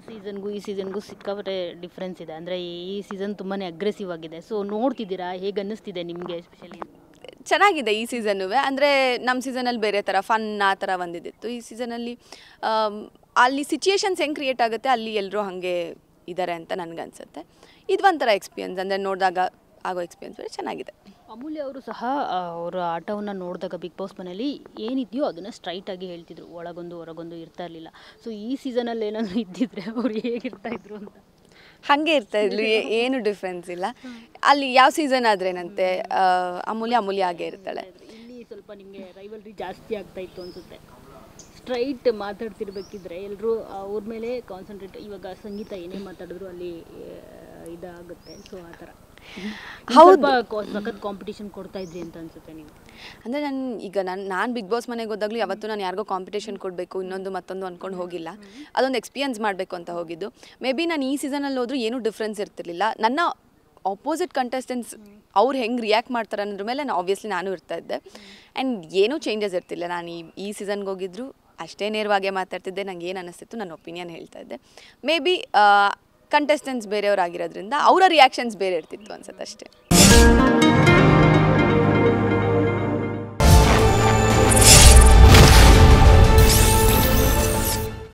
ಸೀಸನ್ಗೂ ಈ ಸೀಸನ್ಗೂ ಸಿಕ್ಕಾಪಟ್ಟೆ ಡಿಫ್ರೆನ್ಸ್ ಇದೆ. ಅಂದರೆ ಈ ಸೀಸನ್ ತುಂಬಾ ಅಗ್ರೆಸಿವ್ ಆಗಿದೆ. ಸೊ ನೋಡ್ತಿದ್ದೀರಾ, ಹೇಗೆ ಅನ್ನಿಸ್ತಿದೆ ನಿಮಗೆ ಎಸ್ಪೆಷಲಿ? ಚೆನ್ನಾಗಿದೆ ಈ ಸೀಸನ್ನು. ಅಂದರೆ ನಮ್ಮ ಸೀಸನಲ್ಲಿ ಬೇರೆ ಥರ ಫನ್ ಆ ಥರ ಒಂದಿದ್ದಿತ್ತು. ಈ ಸೀಸನಲ್ಲಿ ಅಲ್ಲಿ ಸಿಚುಯೇಷನ್ಸ್ ಹೆಂಗೆ ಕ್ರಿಯೇಟ್ ಆಗುತ್ತೆ ಅಲ್ಲಿ ಎಲ್ಲರೂ ಹಾಗೆ ಇದ್ದಾರೆ ಅಂತ ನನಗನ್ಸುತ್ತೆ. ಇದು ಒಂಥರ ಎಕ್ಸ್ಪೀರಿಯನ್ಸ್, ಅಂದರೆ ನೋಡಿದಾಗ ಆಗೋ ಎಕ್ಸ್ಪೀರಿಯನ್ಸ್ ಬೇರೆ ಚೆನ್ನಾಗಿದೆ. ಅಮೂಲ್ಯ ಅವರು ಸಹ ಅವರ ಆಟವನ್ನು ನೋಡಿದಾಗ ಬಿಗ್ ಬಾಸ್ ಮನೇಲಿ ಏನಿದೆಯೋ ಅದನ್ನು ಸ್ಟ್ರೈಟಾಗಿ ಹೇಳ್ತಿದ್ರು, ಒಳಗೊಂದು ಹೊರಗೊಂದು ಇರ್ತಾ ಇರಲಿಲ್ಲ. ಸೊ ಈ ಸೀಸನಲ್ಲಿ ಏನಾದರೂ ಇದ್ದಿದ್ರೆ ಅವ್ರು ಹೇಗಿರ್ತಾ ಇದ್ರು ಅಂತ? ಹಾಗೆ ಇರ್ತಾ ಇದ್ಲು, ಏನು ಡಿಫ್ರೆನ್ಸ್ ಇಲ್ಲ. ಅಲ್ಲಿ ಯಾವ ಸೀಸನ್ ಆದ್ರೇನಂತೆ ಅಮೂಲ್ಯ ಆಗೇ ಇರ್ತಾಳೆ. ಇಲ್ಲಿ ಸ್ವಲ್ಪ ನಿಮಗೆ ರೈವಲ್ರಿ ಜಾಸ್ತಿ ಆಗ್ತಾ ಇತ್ತು ಅನಿಸುತ್ತೆ. ಸ್ಟ್ರೈಟ್ ಮಾತಾಡ್ತಿರ್ಬೇಕಿದ್ರೆ ಎಲ್ಲರೂ ಅವ್ರ ಮೇಲೆ ಕಾನ್ಸಂಟ್ರೇಟ್. ಇವಾಗ ಸಂಗೀತ ಏನೇ ಮಾತಾಡಿದ್ರು ಅಲ್ಲಿ ಇದಾಗುತ್ತೆ. ಸೊ ಆ ಥರ ಹೌದು, ಸಖತ್ ಕಾಂಪಿಟೇಷನ್ ಕೊಡ್ತಾ ಇದ್ರಿ ಅಂತ ಅನ್ಸುತ್ತೆ ನೀವು? ಅಂದರೆ ನಾನು ಬಿಗ್ ಬಾಸ್ ಮನೆಗೆ ಹೋದಾಗಲೂ ಯಾವತ್ತೂ ನಾನು ಯಾರಿಗೋ ಕಾಂಪಿಟೇಷನ್ ಕೊಡಬೇಕು ಇನ್ನೊಂದು ಮತ್ತೊಂದು ಅಂದ್ಕೊಂಡು ಹೋಗಿಲ್ಲ. ಅದೊಂದು ಎಕ್ಸ್ಪೀರಿಯನ್ಸ್ ಮಾಡಬೇಕು ಅಂತ ಹೋಗಿದ್ದು. ಮೇ ಬಿ ನಾನು ಈ ಸೀಸನಲ್ಲಿ ಹೋದ್ರೂ ಏನೂ ಡಿಫ್ರೆನ್ಸ್ ಇರ್ತಿರ್ಲಿಲ್ಲ. ನನ್ನ ಆಪೋಸಿಟ್ ಕಂಟೆಸ್ಟೆಂಟ್ಸ್ ಅವ್ರು ಹೆಂಗೆ ರಿಯಾಕ್ಟ್ ಮಾಡ್ತಾರೆ ಅನ್ನೋದ್ರ ಮೇಲೆ ಆಬ್ವಿಯಸ್ಲಿ ನಾನು ಇರ್ತಾ ಇದ್ದೆ. ಆ್ಯಂಡ್ ಏನೂ ಚೇಂಜಸ್ ಇರ್ತಿಲ್ಲ. ನಾನು ಈ ಸೀಸನ್ಗೆ ಹೋಗಿದ್ರು ಅಷ್ಟೇ ನೇರವಾಗೇ ಮಾತಾಡ್ತಿದ್ದೆ. ನಂಗೆ ಏನು ಅನ್ನಿಸ್ತಿತ್ತು ನನ್ನ ಒಪಿನಿಯನ್ ಹೇಳ್ತಾ ಇದ್ದೆ. ಮೇ ಬಿ ಕಂಟೆಸ್ಟೆಂಟ್ಸ್ ಬೇರೆಯವರಾಗಿರೋದ್ರಿಂದ ಅವರ ರಿಯಾಕ್ಷನ್ಸ್ ಬೇರೆ ಇರ್ತಿತ್ತು ಅನ್ಸುತ್ತೆ ಅಷ್ಟೇ.